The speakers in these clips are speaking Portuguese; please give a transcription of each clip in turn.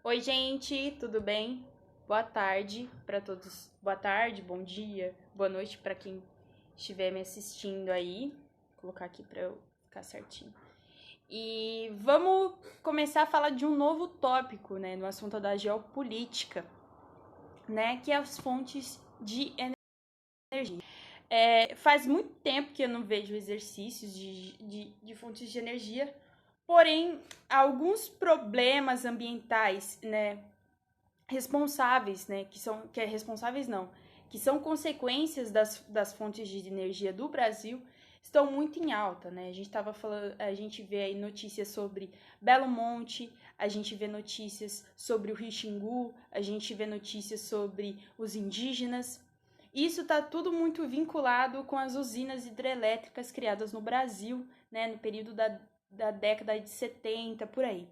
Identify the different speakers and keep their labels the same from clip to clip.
Speaker 1: Oi, gente, tudo bem? Boa tarde para todos. Boa tarde, bom dia, boa noite para quem estiver me assistindo aí. Vou colocar aqui para eu ficar certinho. E vamos começar a falar de um novo tópico, né, no assunto da geopolítica, né, que é as fontes de energia. Faz muito tempo que eu não vejo exercícios de fontes de energia, porém, alguns problemas ambientais, né, responsáveis, né, que são consequências das fontes de energia do Brasil, estão muito em alta, né? A gente vê aí notícias sobre Belo Monte, a gente vê notícias sobre o Rio Xingu, a gente vê notícias sobre os indígenas. Isso está tudo muito vinculado com as usinas hidrelétricas criadas no Brasil, né, no período da década de 70, por aí.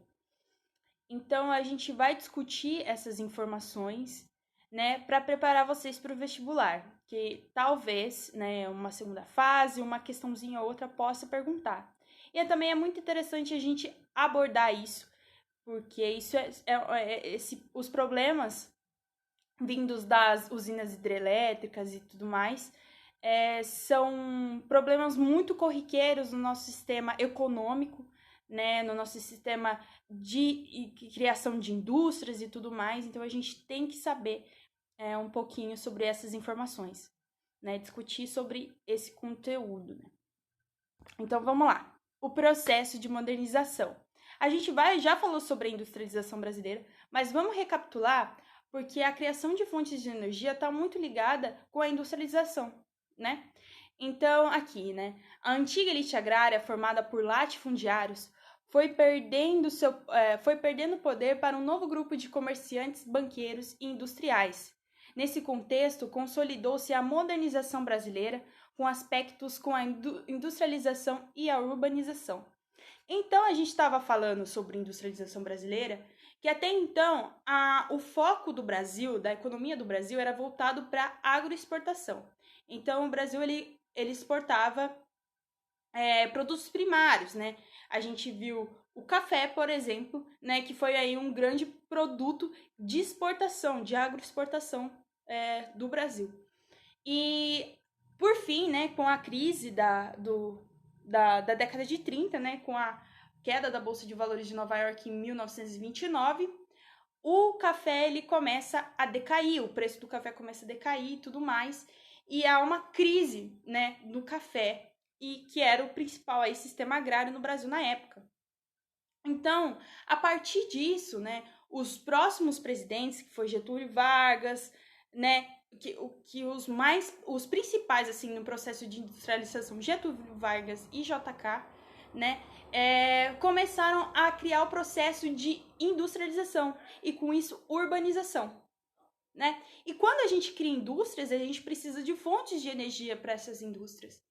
Speaker 1: Então a gente vai discutir essas informações, né, para preparar vocês para o vestibular, que talvez, né, uma segunda fase, uma questãozinha ou outra possa perguntar. E também é muito interessante a gente abordar isso, porque os problemas vindos das usinas hidrelétricas e tudo mais são problemas muito corriqueiros no nosso sistema econômico, né, no nosso sistema de criação de indústrias e tudo mais. Então a gente tem que saber um pouquinho sobre essas informações, né, discutir sobre esse conteúdo. Né? Então vamos lá. O processo de modernização. A gente já falou sobre a industrialização brasileira, mas vamos recapitular porque a criação de fontes de energia está muito ligada com a industrialização, né? Então, aqui, né? A antiga elite agrária, formada por latifundiários, foi perdendo poder para um novo grupo de comerciantes, banqueiros e industriais. Nesse contexto, consolidou-se a modernização brasileira, com aspectos com a industrialização e a urbanização. Então, a gente estava falando sobre industrialização brasileira, que até então o foco do Brasil, da economia do Brasil, era voltado para agroexportação. Então, o Brasil ele exportava produtos primários, né? A gente viu o café, por exemplo, né, que foi aí um grande produto de exportação, de agroexportação do Brasil. E, por fim, né, com a crise da década de 30, né, com a queda da Bolsa de Valores de Nova York em 1929, o café ele começa a decair, o preço do café começa a decair e tudo mais, e há uma crise, né, no café, e que era o principal aí, sistema agrário no Brasil na época. Então, a partir disso, né, os próximos presidentes, que foi Getúlio Vargas, né, os principais assim no processo de industrialização, Getúlio Vargas e JK, né, começaram a criar o processo de industrialização e com isso urbanização, né? E quando a gente cria indústrias, a gente precisa de fontes de energia para essas indústrias,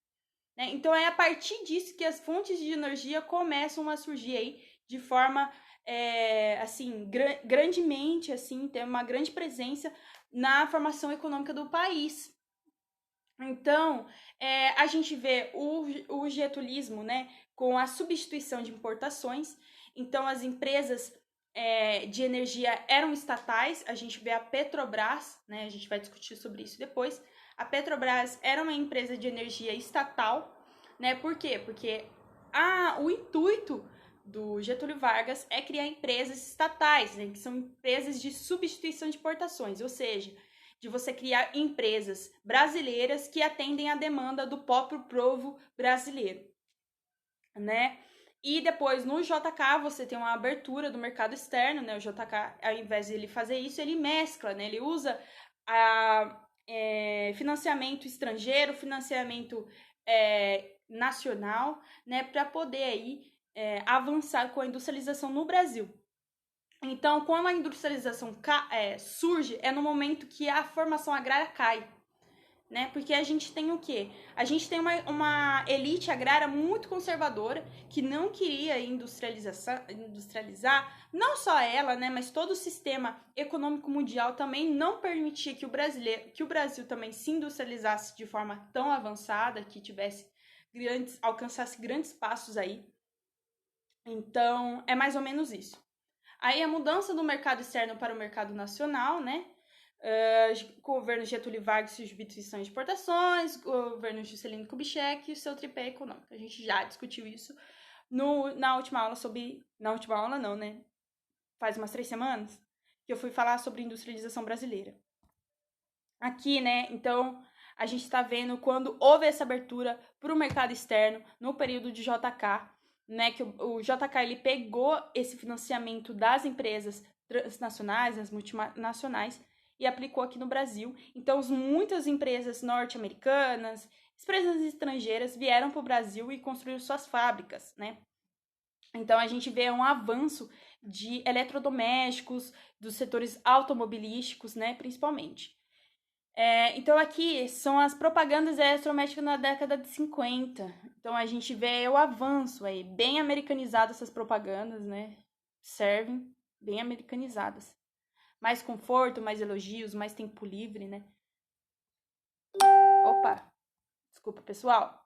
Speaker 1: né? Então é a partir disso que as fontes de energia começam a surgir aí de forma assim grandemente, assim, ter uma grande presença na formação econômica do país. Então, a gente vê o getulismo, né, com a substituição de importações. Então, as empresas de energia eram estatais. A gente vê a Petrobras, né, a gente vai discutir sobre isso depois. A Petrobras era uma empresa de energia estatal, né? Por quê? Porque o intuito do Getúlio Vargas é criar empresas estatais, né, que são empresas de substituição de importações, ou seja, de você criar empresas brasileiras que atendem à demanda do próprio povo brasileiro, né? E depois no JK você tem uma abertura do mercado externo, né? O JK, ao invés de ele fazer isso, ele mescla, né? Ele usa financiamento estrangeiro, financiamento nacional, né? Para poder aí avançar com a industrialização no Brasil. Então, quando a industrialização surge, é no momento que a formação agrária cai, né? Porque a gente tem o quê? A gente tem uma elite agrária muito conservadora que não queria industrializar, não só ela, né? Mas todo o sistema econômico mundial também não permitia que o Brasil também se industrializasse de forma tão avançada, que alcançasse grandes passos aí. Então, é mais ou menos isso. Aí a mudança do mercado externo para o mercado nacional, né? Governo Getúlio Vargas, substituição de exportações, governo Juscelino Kubitschek e o seu tripé econômico. A gente já discutiu isso na última aula Na última aula não, né? Faz umas 3 semanas que eu fui falar sobre industrialização brasileira. Aqui, né, então, a gente está vendo quando houve essa abertura para o mercado externo no período de JK, né, que o JK ele pegou esse financiamento das empresas transnacionais, das multinacionais, e aplicou aqui no Brasil. Então, muitas empresas norte-americanas, empresas estrangeiras vieram para o Brasil e construíram suas fábricas, né? Então, a gente vê um avanço de eletrodomésticos, dos setores automobilísticos, né, principalmente. Então, aqui são as propagandas eletrodomésticas na década de 50. Então, a gente vê o avanço aí, bem americanizado essas propagandas, né? Servem bem americanizadas. Mais conforto, mais elogios, mais tempo livre, né? Opa, desculpa, pessoal.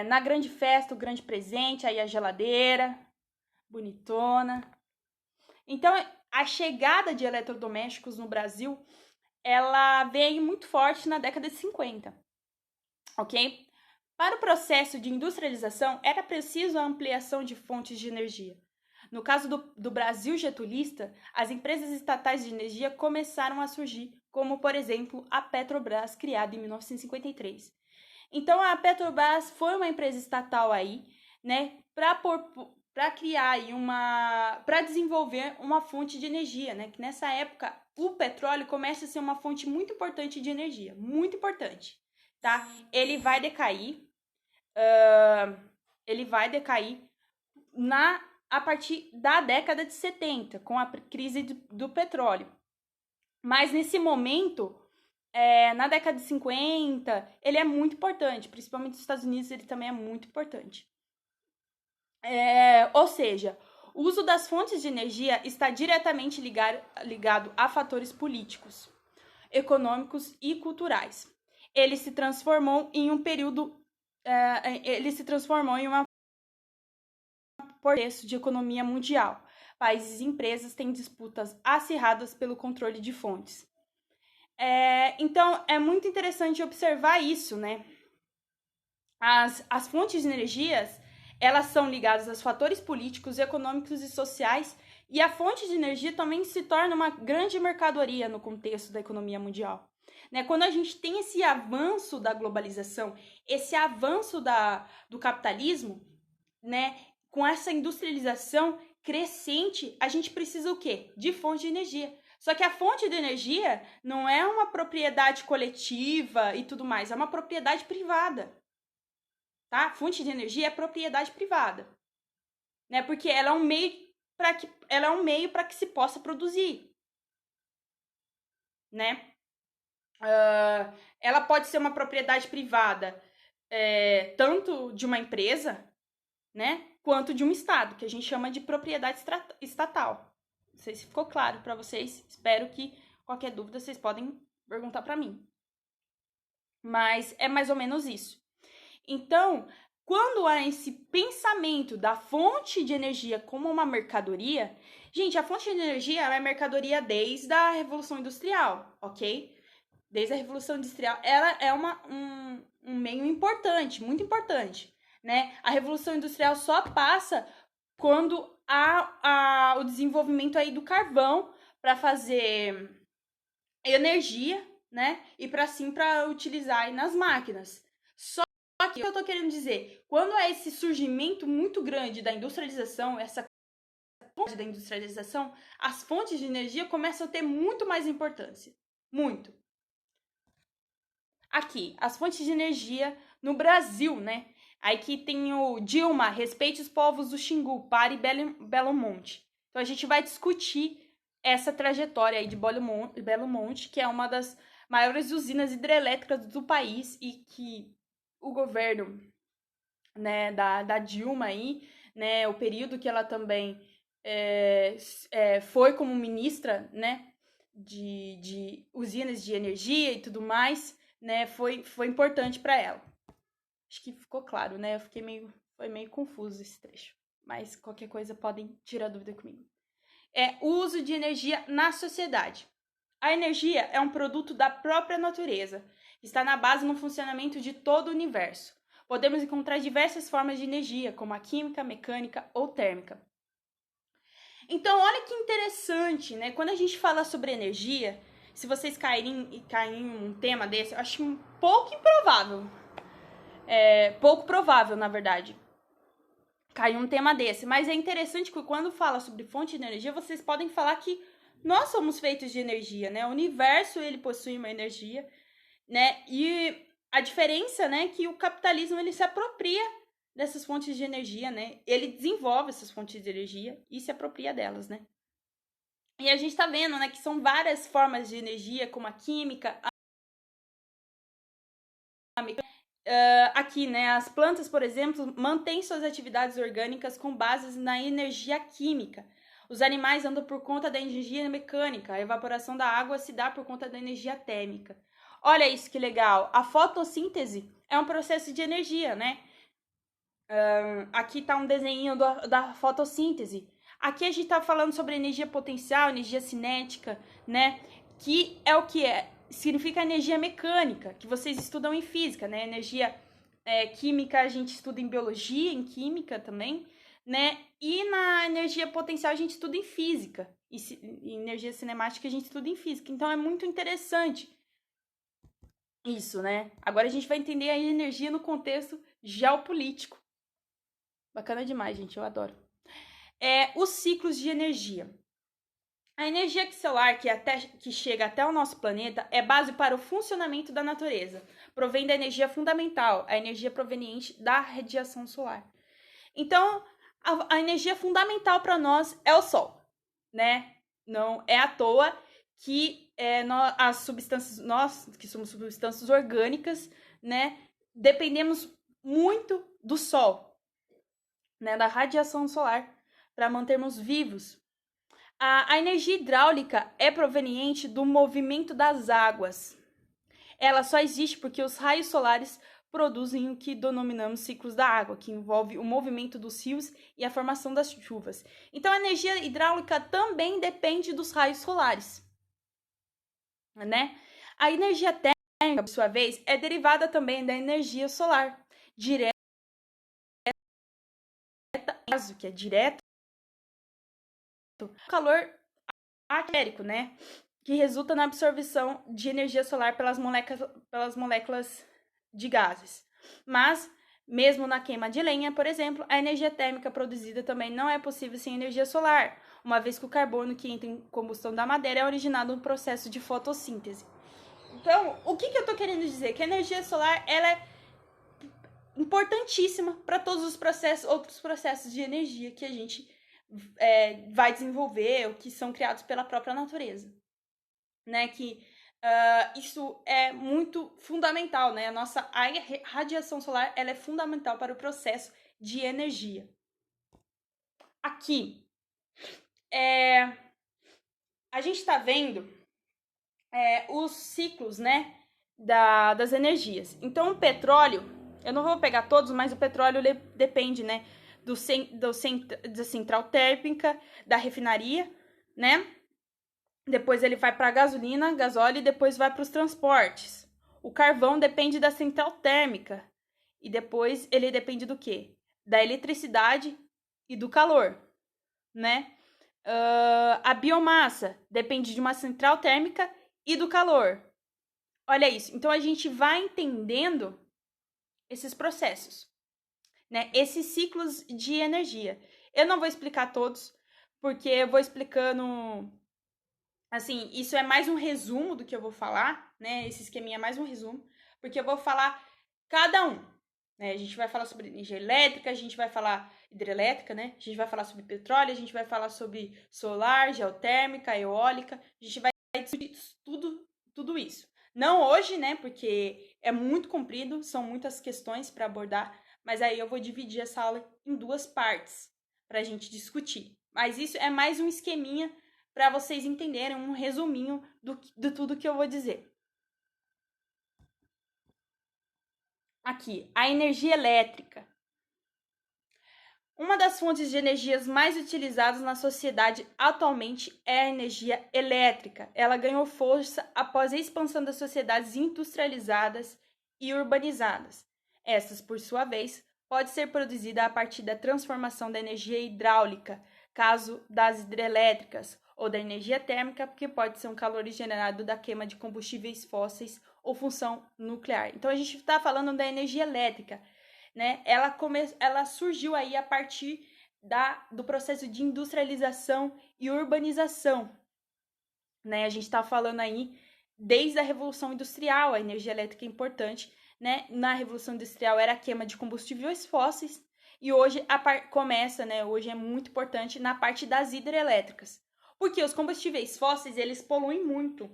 Speaker 1: Na grande festa, o grande presente, aí a geladeira, bonitona. Então, a chegada de eletrodomésticos no Brasil, ela veio muito forte na década de 50, ok? Para o processo de industrialização, era preciso a ampliação de fontes de energia. No caso do Brasil getulista, as empresas estatais de energia começaram a surgir, como, por exemplo, a Petrobras, criada em 1953. Então, a Petrobras foi uma empresa estatal aí, né, para criar aí para desenvolver uma fonte de energia, né, que nessa época o petróleo começa a ser uma fonte muito importante de energia, muito importante, tá? Ele vai decair a partir da década de 70, com a crise do petróleo. Mas nesse momento, na década de 50, ele é muito importante, principalmente nos Estados Unidos, ele também é muito importante. Ou seja, o uso das fontes de energia está diretamente ligado a fatores políticos, econômicos e culturais. Ele se transformou em uma processo de economia mundial. Países e empresas têm disputas acirradas pelo controle de fontes. Então, é muito interessante observar isso, né? As fontes de energias, elas são ligadas aos fatores políticos, econômicos e sociais, e a fonte de energia também se torna uma grande mercadoria no contexto da economia mundial. Né? Quando a gente tem esse avanço da globalização, esse avanço do capitalismo, né? Com essa industrialização crescente, a gente precisa o quê? De fonte de energia. Só que a fonte de energia não é uma propriedade coletiva e tudo mais, é uma propriedade privada. Tá? Fonte de energia é propriedade privada. Né? Porque ela é um meio para que se possa produzir. Né? Ela pode ser uma propriedade privada tanto de uma empresa, né, quanto de um estado, que a gente chama de propriedade estatal. Não sei se ficou claro para vocês. Espero que qualquer dúvida vocês podem perguntar para mim. Mas é mais ou menos isso. Então, quando há esse pensamento da fonte de energia como uma mercadoria, gente, a fonte de energia é mercadoria desde a Revolução Industrial, ok? Desde a Revolução Industrial, ela é um meio importante, muito importante, né? A Revolução Industrial só passa quando há o desenvolvimento aí do carvão para fazer energia, né? E para utilizar aí nas máquinas. Só que o que eu tô querendo dizer, quando há esse surgimento muito grande da industrialização, essa fonte da industrialização, as fontes de energia começam a ter muito mais importância. Muito. Aqui, as fontes de energia no Brasil, né? Aí que tem o Dilma, respeite os povos do Xingu, Pare e Belo Monte. Então a gente vai discutir essa trajetória aí de Belo Monte, que é uma das maiores usinas hidrelétricas do país e que o governo, né, da Dilma aí, né, o período que ela também foi como ministra, né, de usinas de energia e tudo mais, né, foi importante para ela. Acho que ficou claro, né? Foi meio confuso esse trecho. Mas qualquer coisa podem tirar dúvida comigo. é o uso de energia na sociedade. A energia é um produto da própria natureza, está na base no funcionamento de todo o universo. Podemos encontrar diversas formas de energia, como a química, mecânica ou térmica. Então, olha que interessante, né? Quando a gente fala sobre energia, se vocês caírem em um tema desse, eu acho um pouco improvável. Pouco provável, na verdade, cair um tema desse. Mas é interessante que quando fala sobre fonte de energia, vocês podem falar que nós somos feitos de energia, né? O universo, ele possui uma energia, né? E a diferença, né, é que o capitalismo, ele se apropria dessas fontes de energia, né? Ele desenvolve essas fontes de energia e se apropria delas, né? E a gente tá vendo, né, que são várias formas de energia, como a química, aqui, né, as plantas, por exemplo, mantêm suas atividades orgânicas com bases na energia química. Os animais andam por conta da energia mecânica, a evaporação da água se dá por conta da energia térmica. Olha isso que legal, a fotossíntese é um processo de energia, né? Aqui está um desenho da fotossíntese. Aqui a gente está falando sobre energia potencial, energia cinética, né? Que é o que é? Significa energia mecânica, que vocês estudam em física, né? Energia química a gente estuda em biologia, em química também, né? E na energia potencial a gente estuda em física. E energia cinemática a gente estuda em física. Então é muito interessante isso, né? Agora a gente vai entender a energia no contexto geopolítico. Bacana demais, gente, eu adoro. Os ciclos de energia. A energia solar que chega até o nosso planeta é base para o funcionamento da natureza. Provém da energia fundamental, a energia proveniente da radiação solar. Então, a energia fundamental para nós é o Sol, né? Não é à toa que as substâncias, nós que somos substâncias orgânicas, né, dependemos muito do Sol, né, da radiação solar, para mantermos vivos. A energia hidráulica é proveniente do movimento das águas. Ela só existe porque os raios solares produzem o que denominamos ciclos da água, que envolve o movimento dos rios e a formação das chuvas. Então, a energia hidráulica também depende dos raios solares, né? A energia térmica, por sua vez, é derivada também da energia solar, direta, que é direto, calor atmosférico, né? Que resulta na absorção de energia solar pelas moléculas de gases. Mas, mesmo na queima de lenha, por exemplo, a energia térmica produzida também não é possível sem energia solar, uma vez que o carbono que entra em combustão da madeira é originado no processo de fotossíntese. Então, o que eu estou querendo dizer? Que a energia solar ela é importantíssima para todos os outros processos de energia que a gente vai desenvolver ou que são criados pela própria natureza, né? Que isso é muito fundamental, né? A radiação solar ela é fundamental para o processo de energia. Aqui, a gente está vendo os ciclos, né? Das energias. Então, o petróleo, eu não vou pegar todos, mas o petróleo depende, né? Da central térmica, da refinaria, né? Depois ele vai para a gasolina, gasóleo e depois vai para os transportes. O carvão depende da central térmica e depois ele depende do quê? Da eletricidade e do calor, né? A biomassa depende de uma central térmica e do calor. Olha isso. Então a gente vai entendendo esses processos, né? Esses ciclos de energia. Eu não vou explicar todos, porque eu vou explicando. Assim, isso é mais um resumo do que eu vou falar, né? Esse esqueminha é mais um resumo, porque eu vou falar cada um, né? A gente vai falar sobre energia elétrica, a gente vai falar hidrelétrica, né? A gente vai falar sobre petróleo, a gente vai falar sobre solar, geotérmica, eólica, a gente vai discutir tudo isso. Não hoje, né? Porque é muito comprido, são muitas questões para abordar, mas aí eu vou dividir essa aula em duas partes para a gente discutir. Mas isso é mais um esqueminha para vocês entenderem um resuminho de tudo que eu vou dizer. Aqui, a energia elétrica. Uma das fontes de energias mais utilizadas na sociedade atualmente é a energia elétrica. Ela ganhou força após a expansão das sociedades industrializadas e urbanizadas. Essas, por sua vez, pode ser produzida a partir da transformação da energia hidráulica, caso das hidrelétricas, ou da energia térmica, que pode ser um calor gerado da queima de combustíveis fósseis ou função nuclear. Então a gente está falando da energia elétrica, né? Ela surgiu aí a partir do processo de industrialização e urbanização, né? A gente está falando aí desde a Revolução Industrial, a energia elétrica é importante, né? Na Revolução Industrial era a queima de combustíveis fósseis e hoje começa, né? Hoje é muito importante na parte das hidrelétricas, porque os combustíveis fósseis eles poluem muito,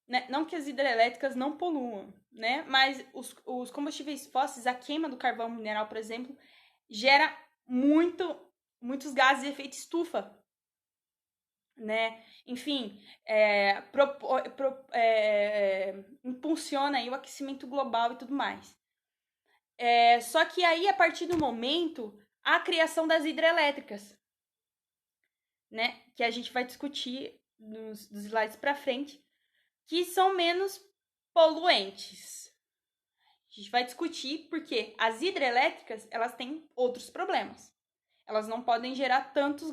Speaker 1: né? Não que as hidrelétricas não poluam, né? Mas os combustíveis fósseis, a queima do carvão mineral, por exemplo, gera muitos gases de efeito estufa, né? Enfim, impulsiona aí o aquecimento global e tudo mais. Só que aí, a partir do momento, a criação das hidrelétricas, né? Que a gente vai discutir dos slides para frente, que são menos poluentes. A gente vai discutir porque as hidrelétricas, elas têm outros problemas. Elas não podem gerar tantos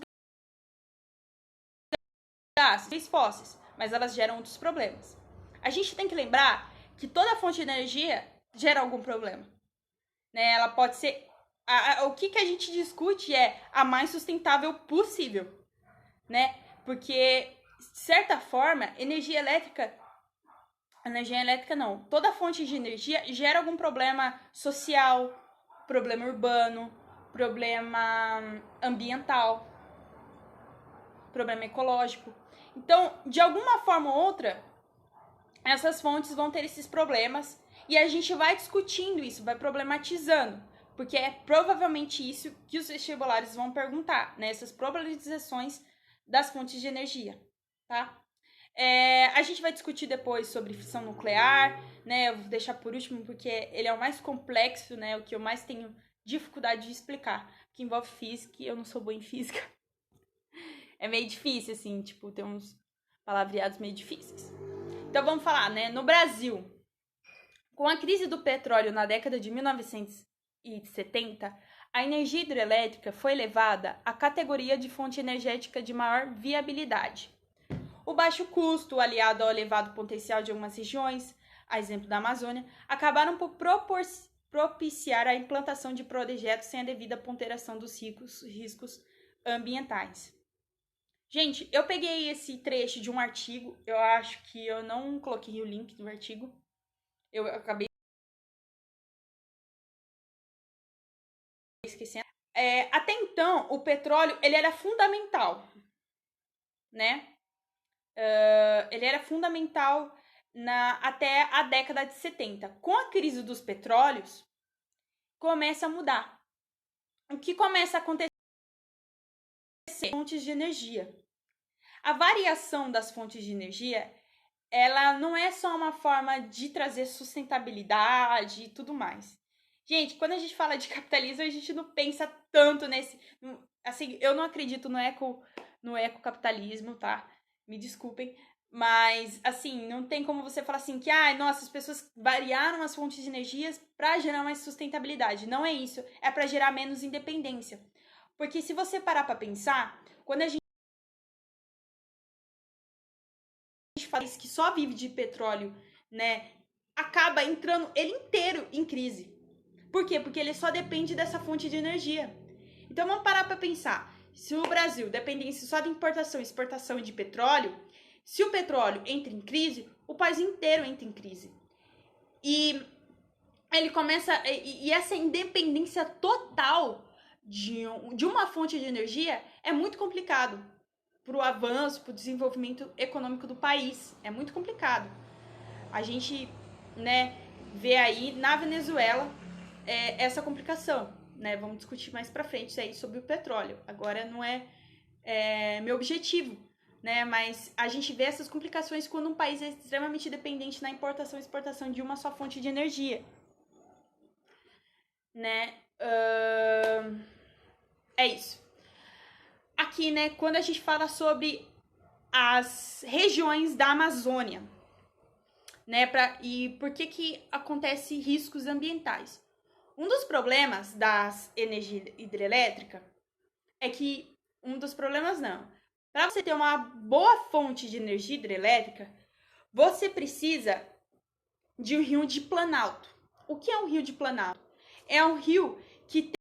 Speaker 1: gases fósseis, mas elas geram outros problemas. A gente tem que lembrar que toda fonte de energia gera algum problema, né? Ela pode ser... o que a gente discute é a mais sustentável possível, né? Porque, de certa forma, energia elétrica não. Toda fonte de energia gera algum problema social, problema urbano, problema ambiental, problema ecológico. Então, de alguma forma ou outra, essas fontes vão ter esses problemas e a gente vai discutindo isso, vai problematizando, porque é provavelmente isso que os vestibulares vão perguntar, né? Essas problematizações das fontes de energia, tá? A gente vai discutir depois sobre fissão nuclear, né? Eu vou deixar por último porque ele é o mais complexo, né? O que eu mais tenho dificuldade de explicar, que envolve física e eu não sou boa em física. É meio difícil, assim, tipo, tem uns palavreados meio difíceis. Então vamos falar, né? No Brasil, com a crise do petróleo na década de 1970, a energia hidrelétrica foi elevada à categoria de fonte energética de maior viabilidade. O baixo custo, aliado ao elevado potencial de algumas regiões, a exemplo da Amazônia, acabaram por propiciar a implantação de projetos sem a devida ponderação dos riscos ambientais. Gente, eu peguei esse trecho de um artigo, eu acho que eu não coloquei o link do artigo, eu acabei esquecendo. Até então, o petróleo ele era fundamental, né? Ele era fundamental até a década de 70. Com a crise dos petróleos, começa a mudar. O que começa a acontecer? Fontes de energia. A variação das fontes de energia, ela não é só uma forma de trazer sustentabilidade e tudo mais. Gente, quando a gente fala de capitalismo, a gente não pensa tanto nesse... Assim, eu não acredito no ecocapitalismo, tá? Me desculpem. Mas, assim, não tem como você falar assim que, nossa, as pessoas variaram as fontes de energias para gerar mais sustentabilidade. Não é isso. É para gerar menos independência. Porque se você parar para pensar, quando a gente fala que só vive de petróleo, né, acaba entrando ele inteiro em crise. Por quê? Porque ele só depende dessa fonte de energia. Então vamos parar para pensar. Se o Brasil dependesse só de importação e exportação de petróleo, se o petróleo entra em crise, o país inteiro entra em crise. E ele começa... E essa independência total de uma fonte de energia é muito complicado para o avanço, para o desenvolvimento econômico do país. É muito complicado. A gente, né, vê aí na Venezuela essa complicação, né? Vamos discutir mais para frente aí sobre o petróleo. Agora não é meu objetivo, né? Mas a gente vê essas complicações quando um país é extremamente dependente na importação e exportação de uma só fonte de energia, né? é isso. Aqui, né, quando a gente fala sobre as regiões da Amazônia, né, e por que acontece riscos ambientais. Um dos problemas das energias hidrelétricas é que, para você ter uma boa fonte de energia hidrelétrica, você precisa de um rio de planalto. O que é um rio de planalto? É um rio que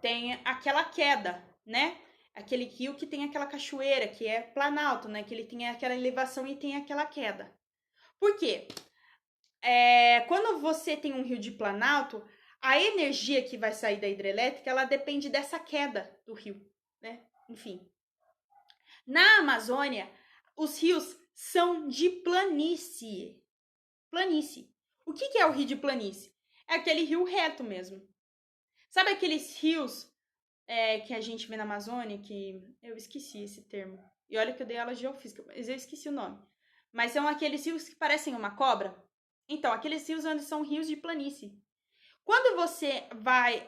Speaker 1: tem aquela queda, né? Aquele rio que tem aquela cachoeira, que é planalto, né? Que ele tem aquela elevação e tem aquela queda. Por quê? Quando você tem um rio de planalto, a energia que vai sair da hidrelétrica, ela depende dessa queda do rio, né? Enfim. Na Amazônia, os rios são de planície. Planície. O que é o rio de planície? É aquele rio reto mesmo. Sabe aqueles rios que a gente vê na Amazônia, que eu esqueci esse termo. E olha que eu dei aula de geofísica, mas eu esqueci o nome. Mas são aqueles rios que parecem uma cobra. Então, aqueles rios onde são rios de planície. Quando você vai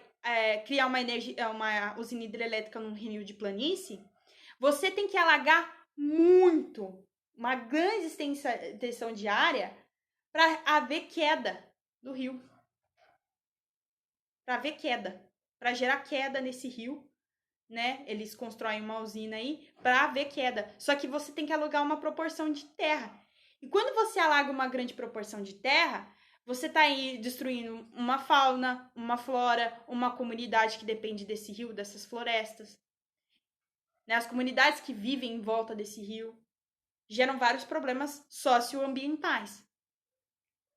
Speaker 1: criar uma usina hidrelétrica num rio de planície, você tem que alagar muito, uma grande extensão de área para haver queda do rio. Para haver queda, para gerar queda nesse rio, né? Eles constroem uma usina aí para haver queda. Só que você tem que alugar uma proporção de terra. E quando você alaga uma grande proporção de terra, você está aí destruindo uma fauna, uma flora, uma comunidade que depende desse rio, dessas florestas. Né? As comunidades que vivem em volta desse rio geram vários problemas socioambientais.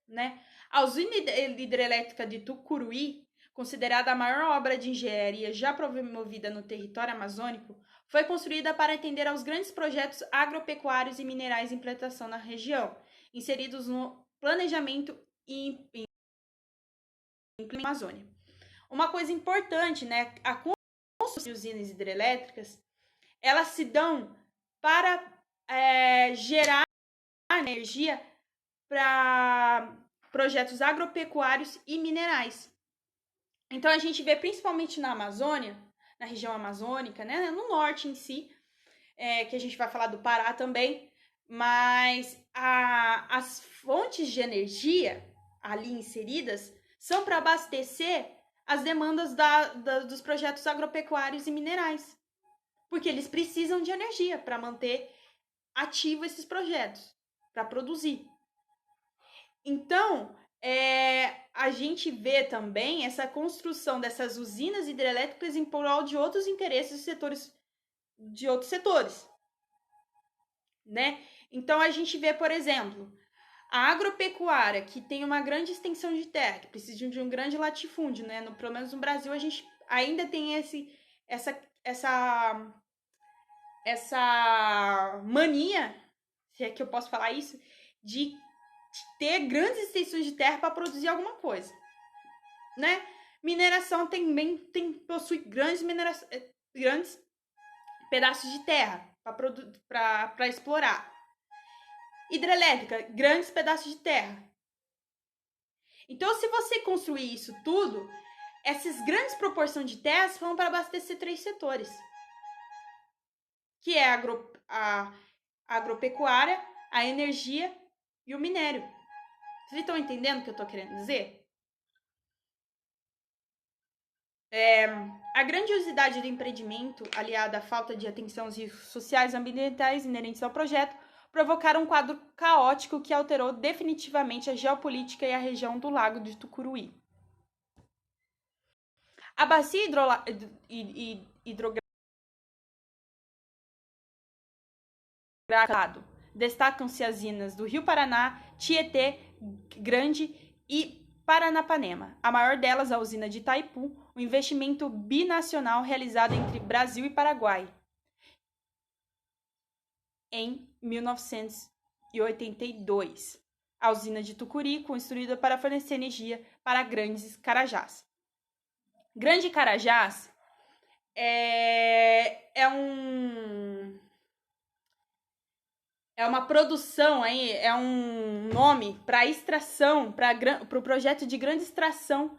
Speaker 1: Né? A usina hidrelétrica de Tucuruí, considerada a maior obra de engenharia já promovida no território amazônico, foi construída para atender aos grandes projetos agropecuários e minerais em implantação na região, inseridos no planejamento e na Amazônia. Uma coisa importante, né, a construção de usinas hidrelétricas, elas se dão para gerar energia para projetos agropecuários e minerais. Então, a gente vê principalmente na Amazônia, na região amazônica, né, no norte em si, que a gente vai falar do Pará também, mas as fontes de energia ali inseridas são para abastecer as demandas dos projetos agropecuários e minerais, porque eles precisam de energia para manter ativos esses projetos, para produzir. Então, a gente vê também essa construção dessas usinas hidrelétricas em prol de outros interesses de outros setores, né? Então, a gente vê, por exemplo, a agropecuária, que tem uma grande extensão de terra, que precisa de um grande latifúndio, né? Pelo menos no Brasil, a gente ainda tem essa mania, se é que eu posso falar isso, de ter grandes extensões de terra para produzir alguma coisa, né? Mineração também possui grandes pedaços de terra para explorar. Hidrelétrica, grandes pedaços de terra. Então, se você construir isso tudo, essas grandes proporções de terras vão para abastecer 3 setores, que é a agropecuária, a energia e o minério. Vocês estão entendendo o que eu estou querendo dizer? A grandiosidade do empreendimento, aliada à falta de atenção aos riscos sociais e ambientais inerentes ao projeto, provocaram um quadro caótico que alterou definitivamente a geopolítica e a região do Lago de Tucuruí. A bacia hidrográfica destacam-se as usinas do Rio Paraná, Tietê, Grande e Paranapanema. A maior delas, a usina de Itaipu, um investimento binacional realizado entre Brasil e Paraguai em 1982. A usina de Tucuruí, construída para fornecer energia para Grandes Carajás. Grande Carajás é uma produção, é um nome para extração, para o projeto de grande extração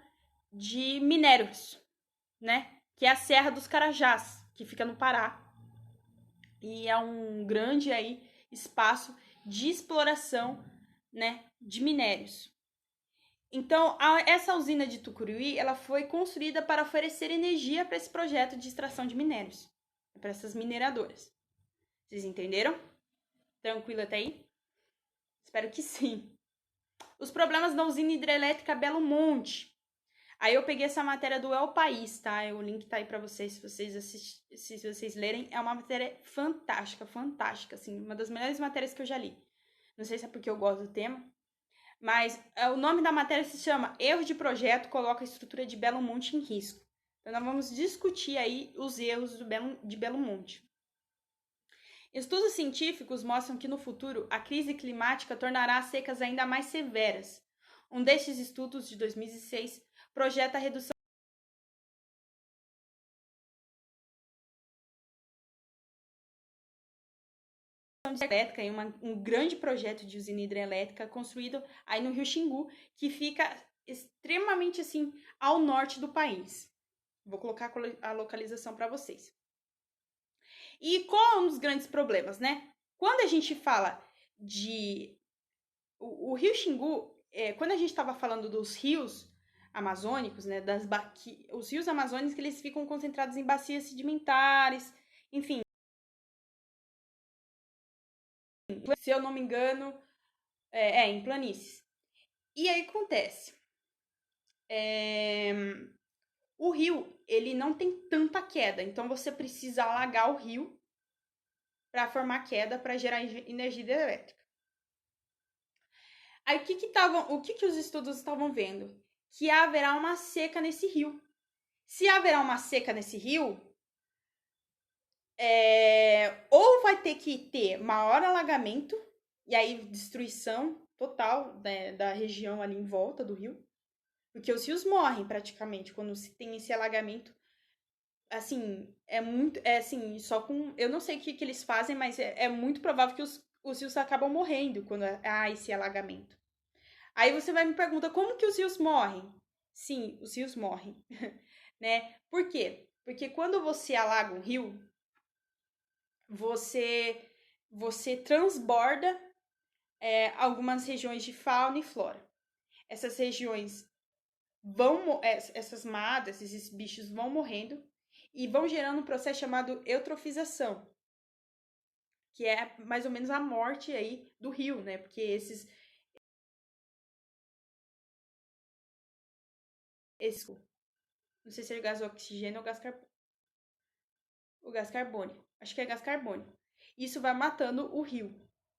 Speaker 1: de minérios, né? que é a Serra dos Carajás, que fica no Pará. E é um grande aí espaço de exploração, né, de minérios. Então, essa usina de Tucuruí, ela foi construída para oferecer energia para esse projeto de extração de minérios, para essas mineradoras. Vocês entenderam? Tranquilo até aí? Espero que sim. Os problemas da usina hidrelétrica Belo Monte. Aí eu peguei essa matéria do El País, tá? O link tá aí pra vocês, se vocês lerem. É uma matéria fantástica, fantástica, assim. Uma das melhores matérias que eu já li. Não sei se é porque eu gosto do tema. Mas o nome da matéria se chama Erro de Projeto coloca a estrutura de Belo Monte em risco. Então nós vamos discutir aí os erros de Belo Monte. Estudos científicos mostram que no futuro a crise climática tornará as secas ainda mais severas. Um destes estudos, de 2006, projeta a redução elétrica em um grande projeto de usina hidrelétrica construído aí no Rio Xingu, que fica extremamente assim ao norte do país. Vou colocar a localização para vocês. E qual é um dos grandes problemas, né? Quando a gente fala de o Rio Xingu, quando a gente estava falando dos rios amazônicos, né, os rios amazônicos, eles ficam concentrados em bacias sedimentares, enfim. Se eu não me engano, em planícies. E aí acontece, o rio, ele não tem tanta queda, então você precisa alagar o rio para formar queda para gerar energia elétrica. Aí o que os estudos estavam vendo? Que haverá uma seca nesse rio. Se haverá uma seca nesse rio, ou vai ter que ter maior alagamento, e aí destruição total, né, da região ali em volta do rio, porque os rios morrem praticamente quando se tem esse alagamento. Assim, assim, só com. Eu não sei o que eles fazem, mas é muito provável que os rios acabam morrendo quando há esse alagamento. Aí você vai me perguntar como que os rios morrem? Sim, os rios morrem, né? Por quê? Porque quando você alaga um rio, você transborda algumas regiões de fauna e flora. Essas regiões essas madas, esses bichos vão morrendo e vão gerando um processo chamado eutrofização, que é mais ou menos a morte aí do rio, né? Porque não sei se é gás oxigênio ou gás carbônico. Acho que é gás carbônico. Isso vai matando o rio,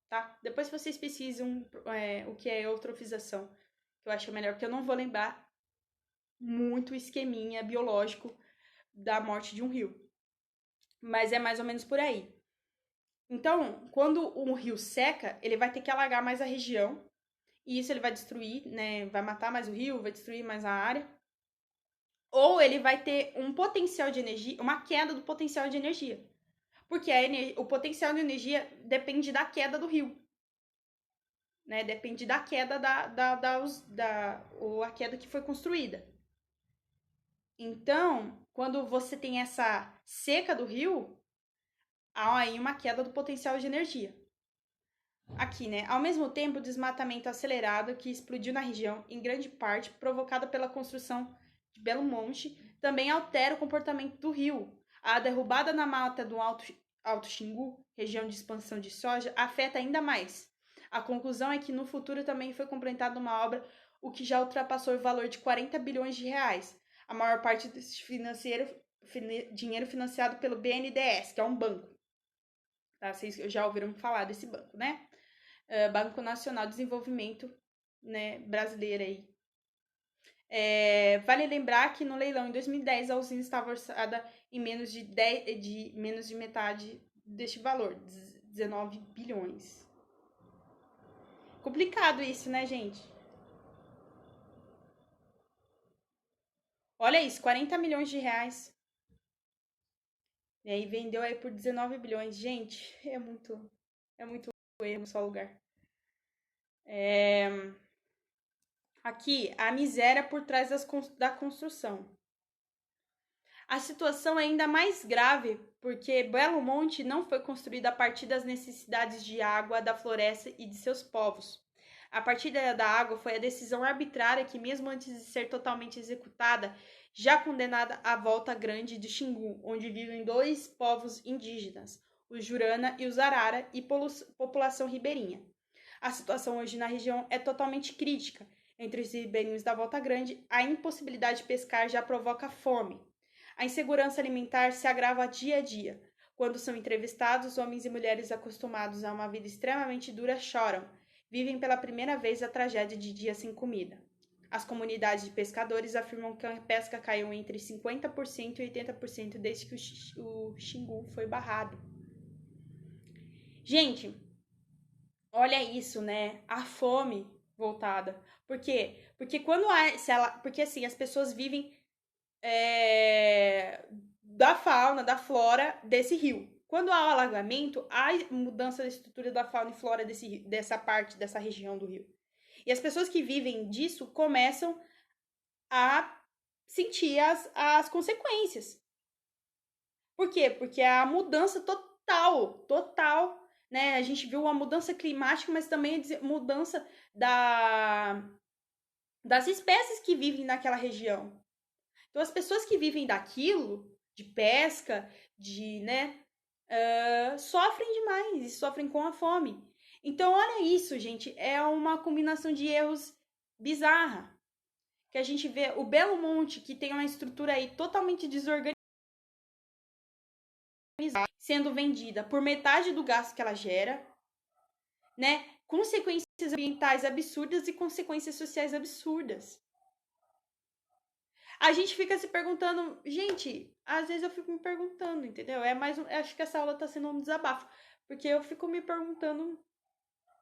Speaker 1: tá? Depois vocês pesquisam o que é eutrofização, que eu acho melhor, porque eu não vou lembrar muito o esqueminha biológico da morte de um rio. Mas é mais ou menos por aí. Então, quando um rio seca, ele vai ter que alagar mais a região. E isso ele vai destruir, né? Vai matar mais o rio, vai destruir mais a área. Ou ele vai ter um potencial de energia, uma queda do potencial de energia. Porque o potencial de energia depende da queda do rio. Né? Depende da queda ou a queda que foi construída. Então, quando você tem essa seca do rio, há aí uma queda do potencial de energia. Aqui, né? Ao mesmo tempo, o desmatamento acelerado que explodiu na região, em grande parte provocada pela construção de Belo Monte, também altera o comportamento do rio. A derrubada na mata do Alto Xingu, região de expansão de soja, afeta ainda mais. A conclusão é que no futuro também foi complementada uma obra o que já ultrapassou o valor de 40 bilhões de reais. A maior parte desse dinheiro financiado pelo BNDES, que é um banco. Tá? Vocês já ouviram falar desse banco, né? Banco Nacional de Desenvolvimento, né, brasileiro aí. Vale lembrar que no leilão em 2010 a usina estava orçada em menos de metade deste valor, 19 bilhões. Complicado isso, né, gente? Olha isso, 40 milhões de reais. E aí vendeu aí por 19 bilhões. Gente, é muito erro só lugar. Aqui, a miséria por trás da construção. A situação é ainda mais grave porque Belo Monte não foi construído a partir das necessidades de água da floresta e de seus povos. A partida da água foi a decisão arbitrária que, mesmo antes de ser totalmente executada, já condenada à volta grande de Xingu, onde vivem dois povos indígenas, os Jurana e os Arara, e população ribeirinha. A situação hoje na região é totalmente crítica. Entre os ribeirinhos da Volta Grande, a impossibilidade de pescar já provoca fome. A insegurança alimentar se agrava dia a dia. Quando são entrevistados, homens e mulheres acostumados a uma vida extremamente dura choram. Vivem pela primeira vez a tragédia de dias sem comida. As comunidades de pescadores afirmam que a pesca caiu entre 50% e 80% desde que o Xingu foi barrado. Gente, olha isso, né? A fome voltada. Por quê? Porque porque assim, as pessoas vivem da fauna, da flora desse rio. Quando há o alagamento, há mudança da estrutura da fauna e flora dessa região do rio. E as pessoas que vivem disso começam a sentir as consequências. Por quê? Porque a mudança total, né? A gente viu uma mudança climática, mas também a mudança das espécies que vivem naquela região. Então, as pessoas que vivem daquilo, de pesca, sofrem demais e sofrem com a fome. Então, olha isso, gente, é uma combinação de erros bizarra. Que a gente vê o Belo Monte, que tem uma estrutura aí totalmente desorganizada, sendo vendida por metade do gasto que ela gera, né? Consequências ambientais absurdas e consequências sociais absurdas. A gente fica se perguntando, gente, às vezes eu fico me perguntando, entendeu? Acho que essa aula tá sendo um desabafo, porque eu fico me perguntando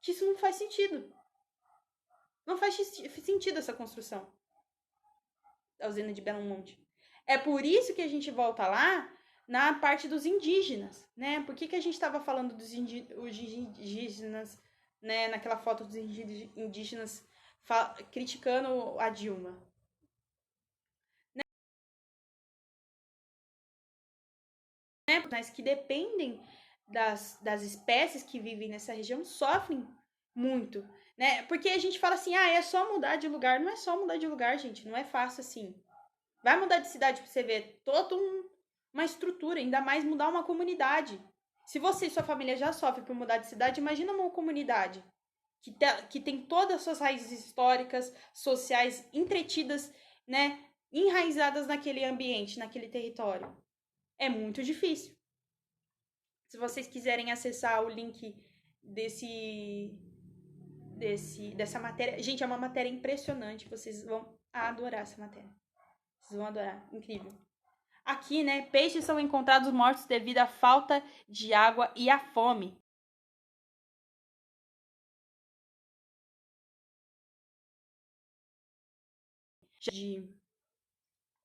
Speaker 1: que isso não faz sentido. Não faz sentido essa construção da usina de Belo Monte. É por isso que a gente volta lá na parte dos indígenas, né? Por que a gente estava falando dos indígenas, né? Naquela foto dos indígenas criticando a Dilma. Mas que dependem das espécies que vivem nessa região sofrem muito, né? Porque a gente fala assim, é só mudar de lugar. Não é só mudar de lugar, gente. Não é fácil assim. Vai mudar de cidade pra você ver toda uma estrutura, ainda mais mudar uma comunidade. Se você e sua família já sofrem por mudar de cidade, imagina uma comunidade que tem todas as suas raízes históricas, sociais, entretidas, né? Enraizadas naquele ambiente, naquele território. É muito difícil. Se vocês quiserem acessar o link dessa matéria. Gente, é uma matéria impressionante. Vocês vão adorar essa matéria. Vocês vão adorar. Incrível. Aqui, né? Peixes são encontrados mortos devido à falta de água e à fome.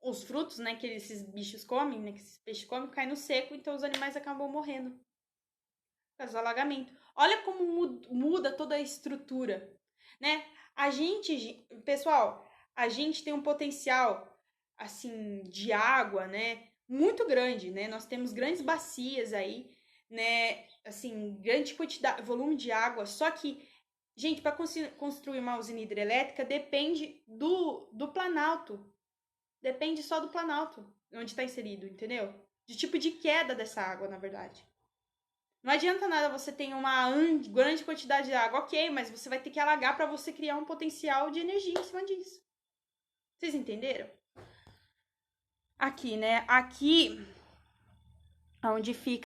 Speaker 1: Os frutos, né, que esses bichos comem, né, que esses peixes comem, caem no seco, então os animais acabam morrendo por causa do alagamento. Olha como muda toda a estrutura, né? Pessoal, a gente tem um potencial, assim, de água, né, muito grande, né? Nós temos grandes bacias aí, né, assim, grande quantidade, volume de água, só que, gente, para construir uma usina hidrelétrica depende do Planalto. Depende só do Planalto, onde está inserido, entendeu? De tipo de queda dessa água, na verdade. Não adianta nada você ter uma grande quantidade de água, ok, mas você vai ter que alagar para você criar um potencial de energia em cima disso. Vocês entenderam? Aqui, né? Aqui, onde fica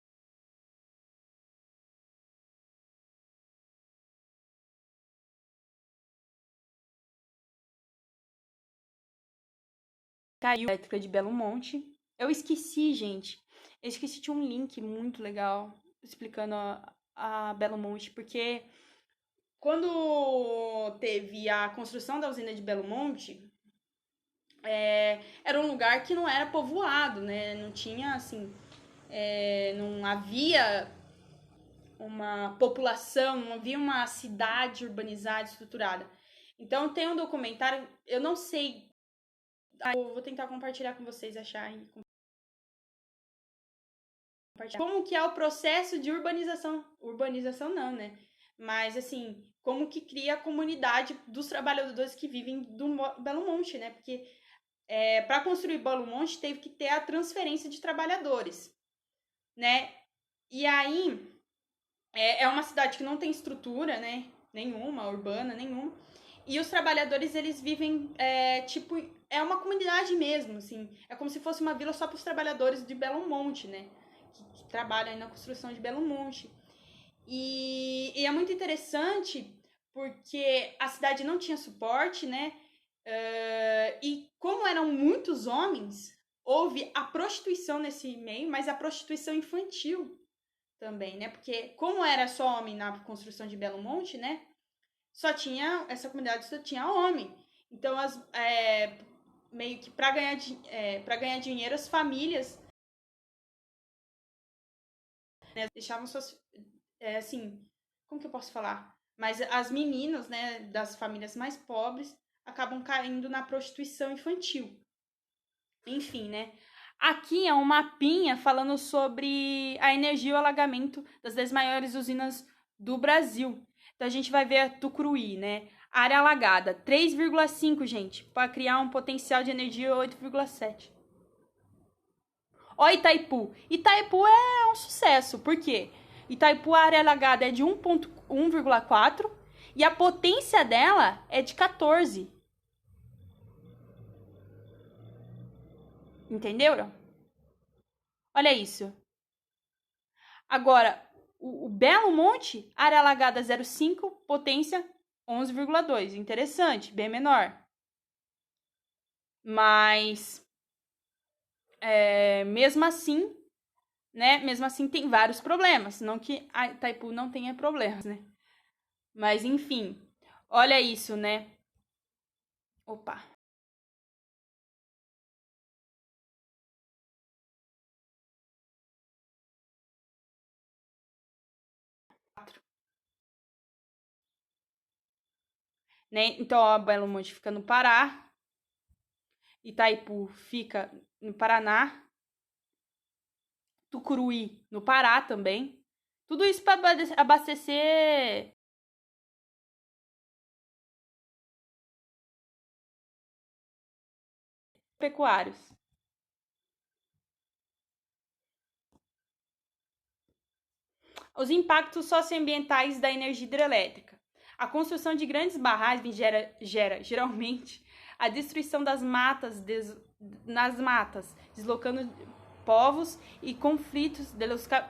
Speaker 1: a elétrica de Belo Monte. Eu esqueci, gente. Eu esqueci de um link muito legal explicando a Belo Monte, porque quando teve a construção da usina de Belo Monte, era um lugar que não era povoado, né? Não tinha, assim, não havia uma população, não havia uma cidade urbanizada, estruturada. Então, tem um documentário, eu não sei, eu vou tentar compartilhar com vocês, achar Como que é o processo de urbanização? Urbanização não, né? Mas, assim, como que cria a comunidade dos trabalhadores que vivem do Belo Monte, né? Porque para construir Belo Monte teve que ter a transferência de trabalhadores, né? E aí é uma cidade que não tem estrutura, né? Nenhuma, urbana, nenhuma. E os trabalhadores, eles vivem, tipo, é uma comunidade mesmo, assim. É como se fosse uma vila só para os trabalhadores de Belo Monte, né? Que trabalham aí na construção de Belo Monte. E é muito interessante porque a cidade não tinha suporte, né? E como eram muitos homens, houve a prostituição nesse meio, mas a prostituição infantil também, né? Porque como era só homem na construção de Belo Monte, né? Essa comunidade só tinha homem. Então, meio que para ganhar dinheiro, as famílias, né, deixavam suas, assim, como que eu posso falar? Mas as meninas, né, das famílias mais pobres, acabam caindo na prostituição infantil. Enfim, né? Aqui é um mapinha falando sobre a energia e o alagamento das 10 maiores usinas do Brasil. Então a gente vai ver a Tucuruí, né? Área alagada, 3,5, gente, para criar um potencial de energia 8,7. Ó Itaipu. Itaipu é um sucesso, por quê? Itaipu, a área alagada é de 1,4 e a potência dela é de 14. Entenderam? Olha isso. Agora, o Belo Monte, área alagada 0,5, potência 11,2. Interessante, bem menor. Mas, mesmo assim, né? Mesmo assim tem vários problemas. Não que a Itaipu não tenha problemas, né? Mas, enfim, olha isso, né? Opa. Né? Então, ó, Belo Monte fica no Pará. Itaipu fica no Paraná. Tucuruí no Pará também. Tudo isso para abastecer pecuários. Os impactos socioambientais da energia hidrelétrica. A construção de grandes barragens gera geralmente a destruição das matas nas matas, deslocando povos e conflitos,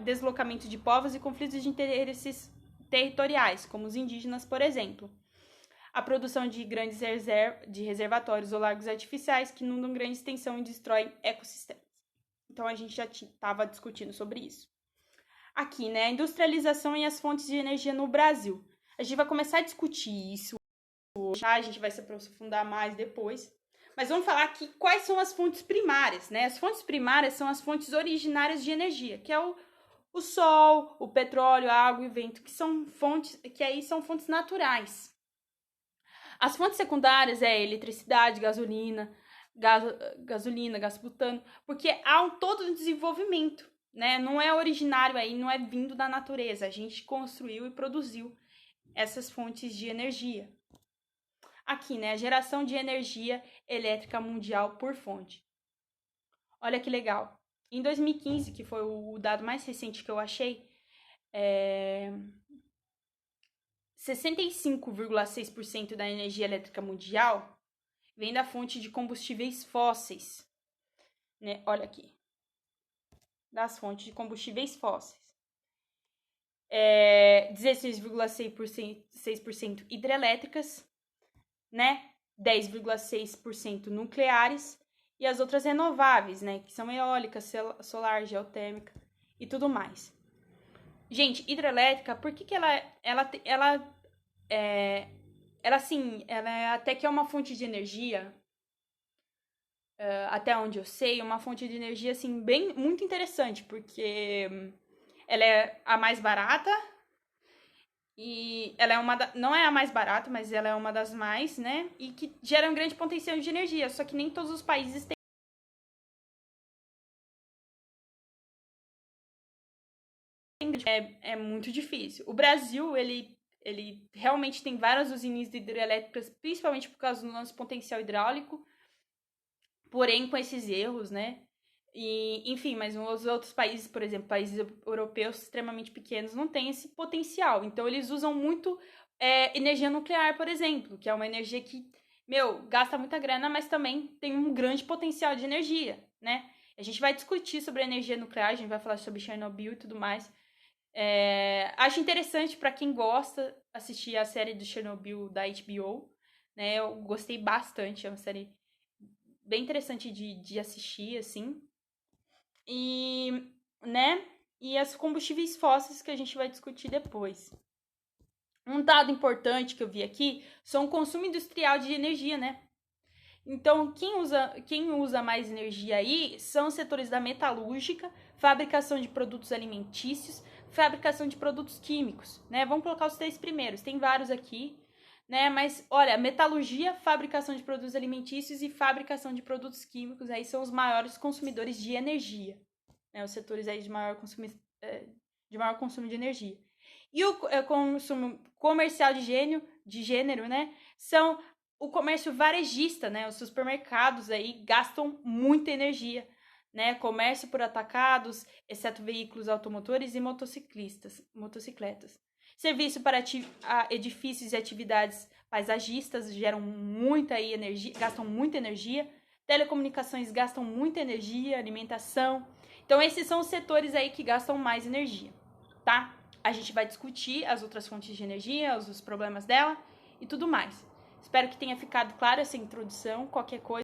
Speaker 1: deslocamento de povos e conflitos de interesses territoriais, como os indígenas, por exemplo. A produção de grandes reservatórios ou lagos artificiais que inundam grande extensão e destroem ecossistemas. Então a gente já estava discutindo sobre isso. Aqui, né, a industrialização e as fontes de energia no Brasil. A gente vai começar a discutir isso, a gente vai se aprofundar mais depois. Mas vamos falar aqui quais são as fontes primárias, né? As fontes primárias são as fontes originárias de energia, que é o sol, o petróleo, a água e o vento, que são fontes, que aí são fontes naturais. As fontes secundárias é eletricidade, gás butano, porque há todo um desenvolvimento, né? Não é originário aí, não é vindo da natureza. A gente construiu e produziu essas fontes de energia. Aqui, né? A geração de energia elétrica mundial por fonte. Olha que legal. Em 2015, que foi o dado mais recente que eu achei, 65,6% da energia elétrica mundial vem da fonte de combustíveis fósseis. Né? Olha aqui. Das fontes de combustíveis fósseis. 16,6% hidrelétricas, né? 10,6% nucleares e as outras renováveis, né? Que são eólica, solar, geotérmica e tudo mais. Gente, hidrelétrica, por que ela assim, ela é até que é uma fonte de energia, até onde eu sei, uma fonte de energia, assim, bem, muito interessante, porque ela é a mais barata e ela é não é a mais barata, mas ela é uma das mais, né? E que gera um grande potencial de energia, só que nem todos os países têm é muito difícil. O Brasil, ele realmente tem várias usinas hidrelétricas, principalmente por causa do nosso potencial hidráulico, porém com esses erros, né? E, enfim, mas os outros países, por exemplo, países europeus extremamente pequenos, não têm esse potencial. Então, eles usam muito energia nuclear, por exemplo, que é uma energia que, gasta muita grana, mas também tem um grande potencial de energia, né? A gente vai discutir sobre a energia nuclear, a gente vai falar sobre Chernobyl e tudo mais. Acho interessante para quem gosta assistir a série do Chernobyl da HBO, né? Eu gostei bastante, é uma série bem interessante de assistir, assim. E, né? E os combustíveis fósseis que a gente vai discutir depois. Um dado importante que eu vi aqui são o consumo industrial de energia, né? Então, quem usa mais energia aí são os setores da metalúrgica, fabricação de produtos alimentícios, fabricação de produtos químicos, né? Vamos colocar os 3 primeiros, tem vários aqui, né? Mas, olha, metalurgia, fabricação de produtos alimentícios e fabricação de produtos químicos aí são os maiores consumidores de energia, né? Os setores aí de maior consumo de energia. E o consumo comercial de gênero, né? São o comércio varejista, né? Os supermercados aí gastam muita energia, né? Comércio por atacados, exceto veículos automotores e motocicletas. Serviço para edifícios e atividades paisagistas geram muita energia, gastam muita energia. Telecomunicações gastam muita energia, alimentação. Então, esses são os setores aí que gastam mais energia, tá? A gente vai discutir as outras fontes de energia, os problemas dela e tudo mais. Espero que tenha ficado clara essa introdução. Qualquer coisa